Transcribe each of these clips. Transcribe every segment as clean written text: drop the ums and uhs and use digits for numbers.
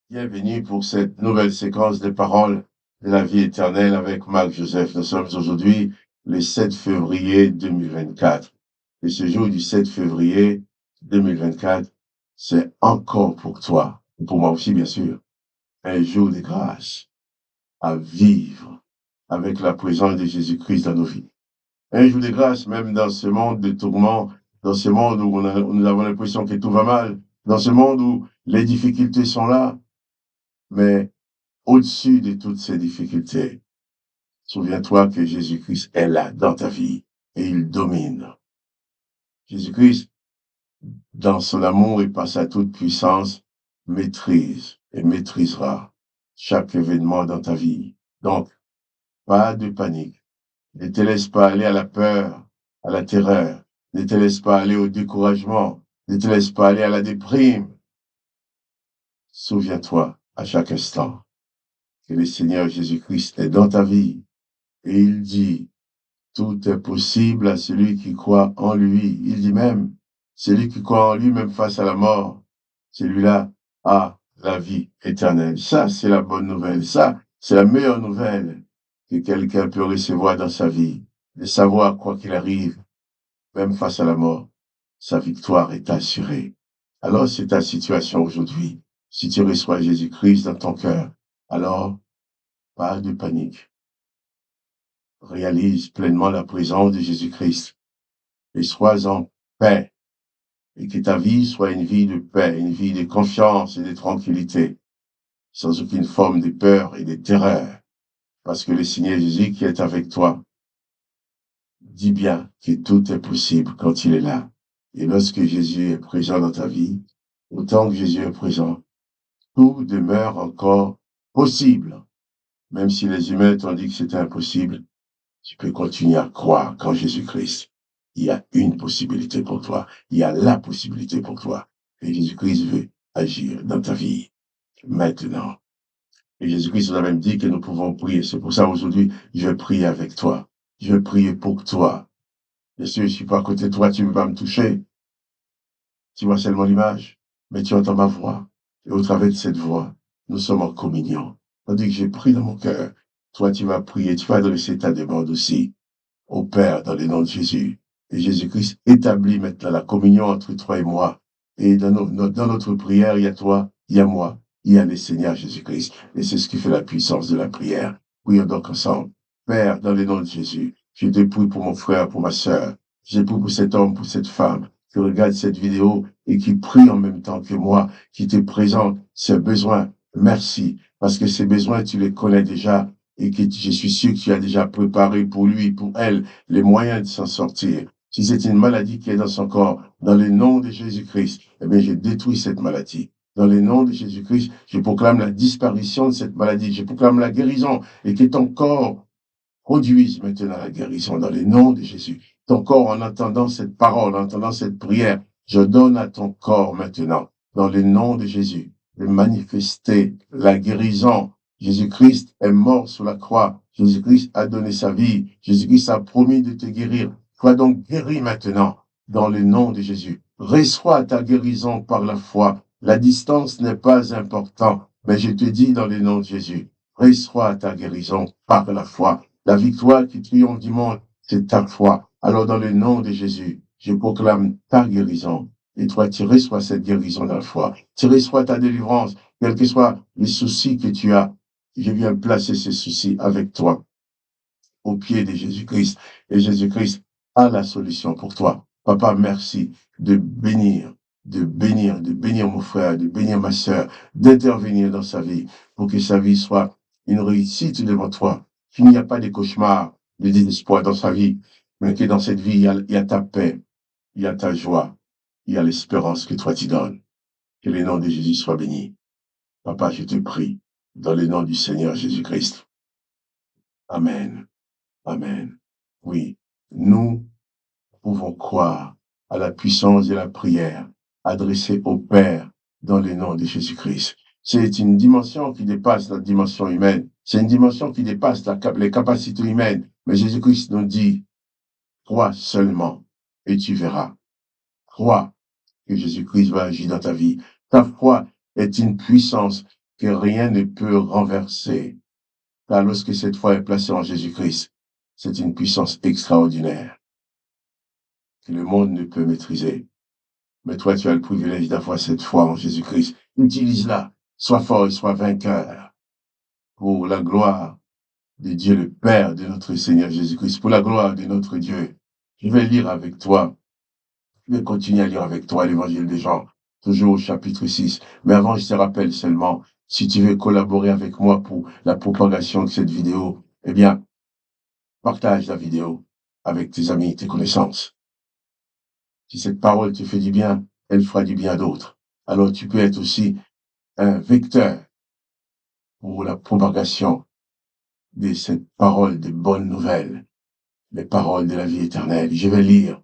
Bienvenue pour cette nouvelle séquence des paroles de la vie éternelle avec Marc Joseph. Nous sommes aujourd'hui le 7 février 2024. Et ce jour du 7 février 2024, c'est encore pour toi, et pour moi aussi bien sûr, un jour de grâce à vivre avec la présence de Jésus-Christ dans nos vies. Un jour de grâce même dans ce monde de tourments, dans ce monde où nous avons l'impression que tout va mal, dans ce monde où les difficultés sont là, mais au-dessus de toutes ces difficultés, souviens-toi que Jésus-Christ est là dans ta vie et il domine. Jésus-Christ, dans son amour et par sa toute puissance, maîtrise et maîtrisera chaque événement dans ta vie. Donc, pas de panique. Ne te laisse pas aller à la peur, à la terreur. Ne te laisse pas aller au découragement. Ne te laisse pas aller à la déprime. Souviens-toi à chaque instant que le Seigneur Jésus-Christ est dans ta vie et il dit, tout est possible à celui qui croit en lui. Il dit même, celui qui croit en lui, même face à la mort, celui-là a la vie éternelle. Ça, c'est la bonne nouvelle. Ça, c'est la meilleure nouvelle que quelqu'un peut recevoir dans sa vie. De savoir, quoi qu'il arrive, même face à la mort, sa victoire est assurée. Alors, c'est ta situation aujourd'hui. Si tu reçois Jésus-Christ dans ton cœur, alors, pas de panique. Réalise pleinement la présence de Jésus-Christ et sois en paix, et que ta vie soit une vie de paix, une vie de confiance et de tranquillité, sans aucune forme de peur et de terreur, parce que le Seigneur Jésus qui est avec toi dit bien que tout est possible quand il est là. Et lorsque Jésus est présent dans ta vie, autant que Jésus est présent, tout demeure encore possible. Même si les humains t'ont dit que c'était impossible, tu peux continuer à croire qu'en Jésus-Christ, il y a une possibilité pour toi. Il y a la possibilité pour toi. Et Jésus-Christ veut agir dans ta vie maintenant. Et Jésus-Christ nous a même dit que nous pouvons prier. C'est pour ça aujourd'hui, je vais prier avec toi. Je vais prier pour toi. Bien sûr, je ne suis pas à côté de toi, tu ne peux pas me toucher. Tu vois seulement l'image, mais tu entends ma voix. Et au travers de cette voix, nous sommes en communion. Tandis que j'ai pris dans mon cœur, toi tu vas prier, tu vas adresser ta demande aussi au Père dans le nom de Jésus. Et Jésus-Christ établit maintenant la communion entre toi et moi. Et dans notre prière, il y a toi, il y a moi, il y a le Seigneur Jésus-Christ. Et c'est ce qui fait la puissance de la prière. Prions donc ensemble. Père, dans le nom de Jésus, je te prie pour mon frère, pour ma sœur. Je prie pour cet homme, pour cette femme qui regarde cette vidéo et qui prie en même temps que moi, qui te présente ses besoins. Merci, parce que ces besoins, tu les connais déjà et que je suis sûr que tu as déjà préparé pour lui, pour elle, les moyens de s'en sortir. Si c'est une maladie qui est dans son corps, dans le nom de Jésus-Christ, eh bien, je détruis cette maladie. Dans le nom de Jésus-Christ, je proclame la disparition de cette maladie. Je proclame la guérison et que ton corps produise maintenant la guérison dans le nom de Jésus. Ton corps, en entendant cette parole, en entendant cette prière, je donne à ton corps maintenant, dans le nom de Jésus, de manifester la guérison. Jésus-Christ est mort sur la croix. Jésus-Christ a donné sa vie. Jésus-Christ a promis de te guérir. Sois donc guéri maintenant, dans le nom de Jésus. Reçois ta guérison par la foi. La distance n'est pas importante, mais je te dis dans le nom de Jésus, reçois ta guérison par la foi. La victoire qui triomphe du monde, c'est ta foi. Alors dans le nom de Jésus, je proclame ta guérison. Et toi, tu reçois cette guérison dans la foi. Tu reçois ta délivrance, quels que soient les soucis que tu as. Je viens placer ces soucis avec toi, au pied de Jésus-Christ. Et Jésus-Christ a la solution pour toi. Papa, merci de bénir, de bénir mon frère, de bénir ma sœur, d'intervenir dans sa vie pour que sa vie soit une réussite devant toi. Qu'il n'y a pas de cauchemar, de désespoir dans sa vie, mais que dans cette vie, il y a ta paix, il y a ta joie, il y a l'espérance que toi tu donnes. Que le nom de Jésus soit béni. Papa, je te prie, dans le nom du Seigneur Jésus-Christ. Amen. Amen. Oui, nous pouvons croire à la puissance de la prière adressée au Père dans le nom de Jésus-Christ. C'est une dimension qui dépasse la dimension humaine. C'est une dimension qui dépasse les capacités humaines. Mais Jésus-Christ nous dit, crois seulement et tu verras. Crois que Jésus-Christ va agir dans ta vie. Ta foi est une puissance que rien ne peut renverser. Car lorsque cette foi est placée en Jésus-Christ, c'est une puissance extraordinaire que le monde ne peut maîtriser. Mais toi, tu as le privilège d'avoir cette foi en Jésus-Christ. Utilise-la. Sois fort et sois vainqueur pour la gloire de Dieu le Père, de notre Seigneur Jésus-Christ, pour la gloire de notre Dieu. Je vais lire avec toi. Je vais continuer à lire avec toi l'évangile de Jean, toujours au chapitre 6. Mais avant, je te rappelle seulement, si tu veux collaborer avec moi pour la propagation de cette vidéo, eh bien, partage la vidéo avec tes amis, tes connaissances. Si cette parole te fait du bien, elle fera du bien à d'autres. Alors tu peux être aussi un vecteur pour la propagation de cette parole de bonnes nouvelles, les paroles de la vie éternelle. Je vais lire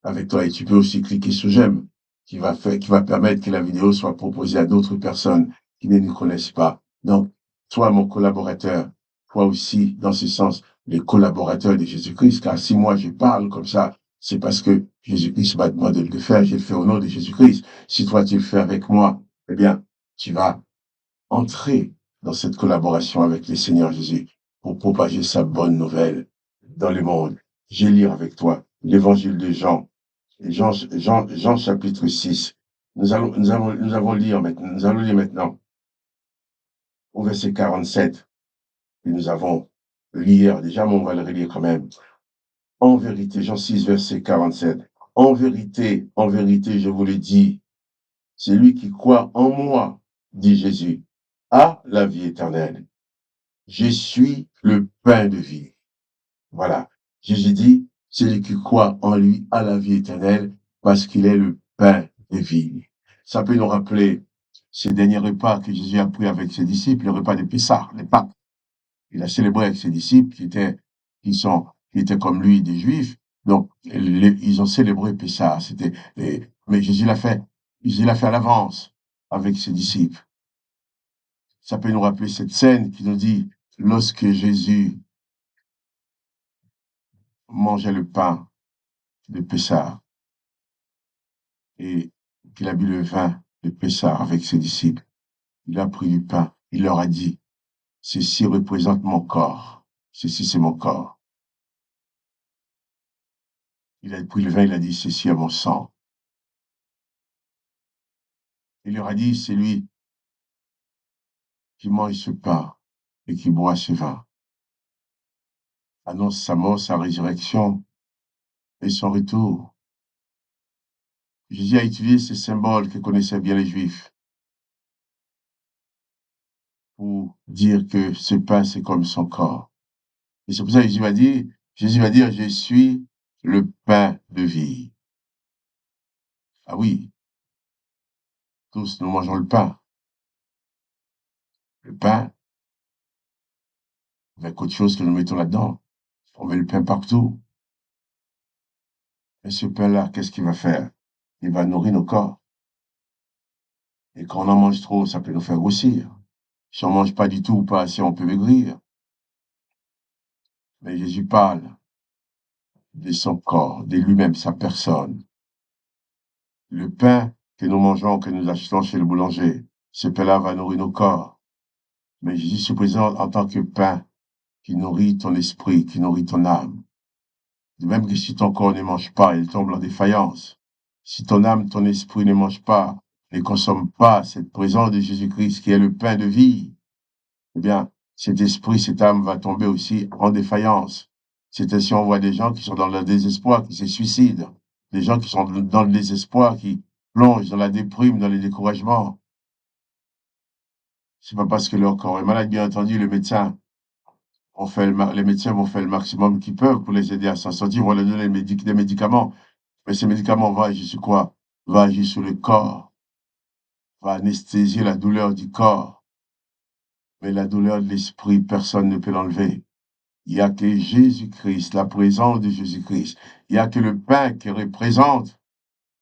avec toi et tu peux aussi cliquer sur j'aime qui va permettre que la vidéo soit proposée à d'autres personnes qui ne nous connaissent pas. Donc, toi, mon collaborateur, toi aussi, dans ce sens, le collaborateur de Jésus-Christ, car si moi je parle comme ça, c'est parce que Jésus-Christ m'a demandé de le faire, je le fais au nom de Jésus-Christ. Si toi tu le fais avec moi, eh bien, tu vas entrer dans cette collaboration avec le Seigneur Jésus pour propager sa bonne nouvelle dans le monde. Je vais lire avec toi l'évangile de Jean, Jean chapitre 6. Nous allons lire maintenant au verset 47 que nous avons lu hier déjà, mais on va le relire quand même. En vérité, Jean 6, verset 47. En vérité, je vous le dis, celui qui croit en moi, dit Jésus, a la vie éternelle. Je suis le pain de vie. Voilà. Jésus dit, celui qui croit en lui a la vie éternelle parce qu'il est le pain de vie. Ça peut nous rappeler ces derniers repas que Jésus a pris avec ses disciples, le repas de Pessah, les Pâques. Il a célébré avec ses disciples qui étaient comme lui des Juifs. Donc, ils ont célébré Pessah. Mais Jésus l'a fait à l'avance avec ses disciples. Ça peut nous rappeler cette scène qui nous dit, lorsque Jésus mangeait le pain de Pessah et qu'il a bu le vin de Pessah avec ses disciples, il a pris du pain, il leur a dit, ceci représente mon corps, ceci c'est mon corps. Il a pris le vin, il a dit, ceci est mon sang. Il leur a dit, c'est lui qui mange ce pain et qui boit ce vin annonce sa mort, sa résurrection et son retour. Jésus a utilisé ces symboles que connaissaient bien les Juifs pour dire que ce pain, c'est comme son corps. Et c'est pour ça que Jésus va dire, je suis le pain de vie. Ah oui, tous nous mangeons le pain. Le pain, avec autre chose que nous mettons là-dedans. On met le pain partout. Et ce pain-là, qu'est-ce qu'il va faire? Il va nourrir nos corps. Et quand on en mange trop, ça peut nous faire grossir. Si on ne mange pas du tout ou pas assez, on peut maigrir. Mais Jésus parle de son corps, de lui-même, sa personne. Le pain que nous mangeons, que nous achetons chez le boulanger, ce pain-là va nourrir nos corps. Mais Jésus se présente en tant que pain qui nourrit ton esprit, qui nourrit ton âme. De même que si ton corps ne mange pas, il tombe en défaillance. Si ton âme, ton esprit ne mange pas, ne consomme pas cette présence de Jésus-Christ qui est le pain de vie, eh bien, cet esprit, cette âme va tomber aussi en défaillance. C'est ainsi on voit des gens qui sont dans le désespoir, qui se suicident, des gens qui sont dans le désespoir, qui plongent dans la déprime, dans le découragement. C'est pas parce que leur corps est malade, bien entendu, les médecins vont faire le maximum qu'ils peuvent pour les aider à s'en sortir, vont leur donner des médicaments. Mais ces médicaments vont agir sur quoi? Vont agir sur le corps, vont anesthésier la douleur du corps. Mais la douleur de l'esprit, personne ne peut l'enlever. Il n'y a que Jésus-Christ, la présence de Jésus-Christ. Il n'y a que le pain qui représente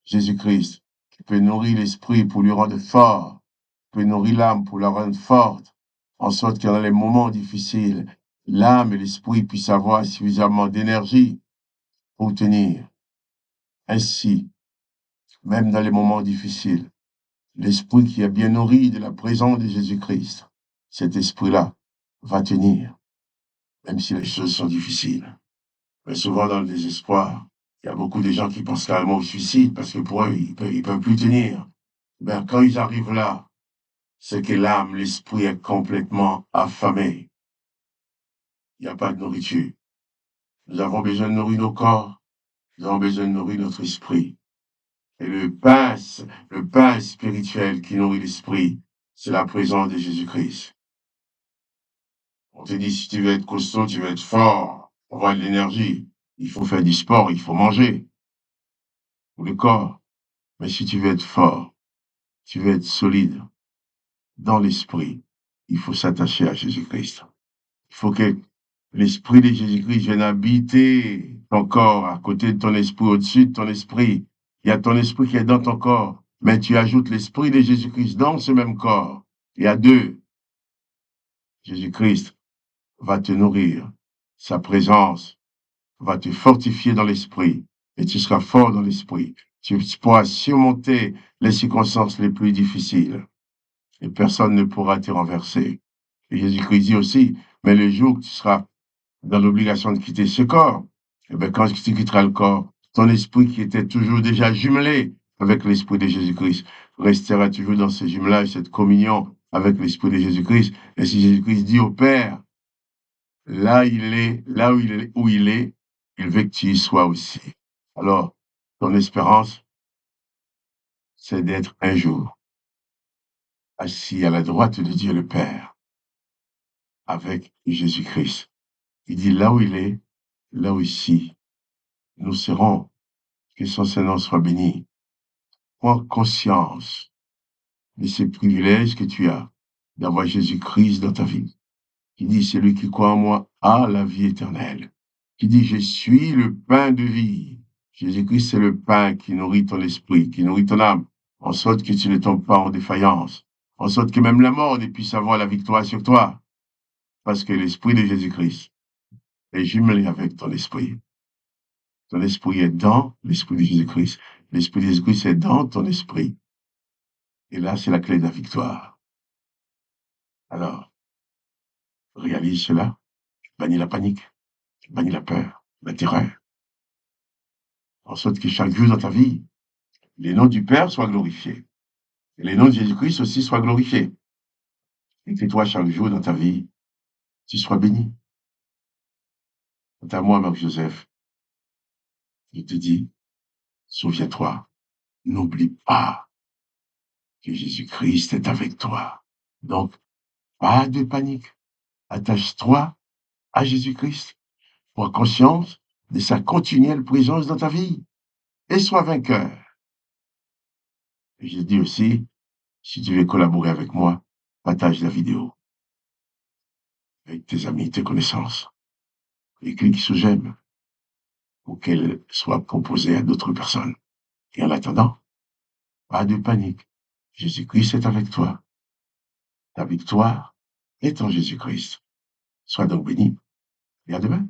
Jésus-Christ, qui peut nourrir l'esprit pour lui rendre fort, qui peut nourrir l'âme pour la rendre forte, en sorte que dans les moments difficiles, l'âme et l'esprit puissent avoir suffisamment d'énergie pour tenir. Ainsi, même dans les moments difficiles, l'esprit qui est bien nourri de la présence de Jésus-Christ, cet esprit-là va tenir, même si les choses sont difficiles. Mais souvent dans le désespoir, il y a beaucoup de gens qui pensent carrément au suicide parce que pour eux, ils peuvent plus tenir. Ben, quand ils arrivent là, c'est que l'âme, l'esprit est complètement affamé. Il n'y a pas de nourriture. Nous avons besoin de nourrir nos corps, nous avons besoin de nourrir notre esprit. Et le pain spirituel qui nourrit l'esprit, c'est la présence de Jésus-Christ. On te dit, si tu veux être costaud, tu veux être fort, avoir de l'énergie, il faut faire du sport, il faut manger pour le corps. Mais si tu veux être fort, tu veux être solide dans l'esprit, il faut s'attacher à Jésus-Christ. Il faut que l'esprit de Jésus-Christ vienne habiter ton corps, à côté de ton esprit, au-dessus de ton esprit. Il y a ton esprit qui est dans ton corps, mais tu ajoutes l'esprit de Jésus-Christ dans ce même corps. Il y a deux. Jésus-Christ va te nourrir. Sa présence va te fortifier dans l'esprit et tu seras fort dans l'esprit. Tu pourras surmonter les circonstances les plus difficiles et personne ne pourra te renverser. Et Jésus-Christ dit aussi, mais le jour que tu seras dans l'obligation de quitter ce corps, et bien quand tu quitteras le corps, ton esprit qui était toujours déjà jumelé avec l'esprit de Jésus-Christ restera toujours dans ce jumelage, cette communion avec l'esprit de Jésus-Christ. Et si Jésus-Christ dit au Père, là où il est, il veut que tu y sois aussi. Alors, ton espérance, c'est d'être un jour assis à la droite de Dieu le Père avec Jésus-Christ. Il dit là où il est, là aussi, nous serons. Que son Seigneur soit béni. Prends conscience de ces privilèges que tu as d'avoir Jésus-Christ dans ta vie. Qui dit, celui qui croit en moi a la vie éternelle. Qui dit, je suis le pain de vie. Jésus-Christ, c'est le pain qui nourrit ton esprit, qui nourrit ton âme, en sorte que tu ne tombes pas en défaillance, en sorte que même la mort ne puisse avoir la victoire sur toi, parce que l'esprit de Jésus-Christ est jumelé avec ton esprit. Ton esprit est dans l'esprit de Jésus-Christ. L'esprit de Jésus-Christ est dans ton esprit. Et là, c'est la clé de la victoire. Alors, réalise cela, bannis la panique, bannis la peur, la terreur, en sorte que chaque jour dans ta vie, les noms du Père soient glorifiés. Et les noms de Jésus-Christ aussi soient glorifiés. Et que toi, chaque jour dans ta vie, tu sois béni. Quant à moi, Marc-Joseph, je te dis, souviens-toi, n'oublie pas que Jésus-Christ est avec toi. Donc, pas de panique. Attache-toi à Jésus-Christ. Prends conscience de sa continuelle présence dans ta vie. Et sois vainqueur. Et je dis aussi, si tu veux collaborer avec moi, partage la vidéo avec tes amis, tes connaissances. Et clique sur j'aime pour qu'elle soit proposée à d'autres personnes. Et en attendant, pas de panique. Jésus-Christ est avec toi. Ta victoire est en Jésus-Christ. Sois donc béni et à demain.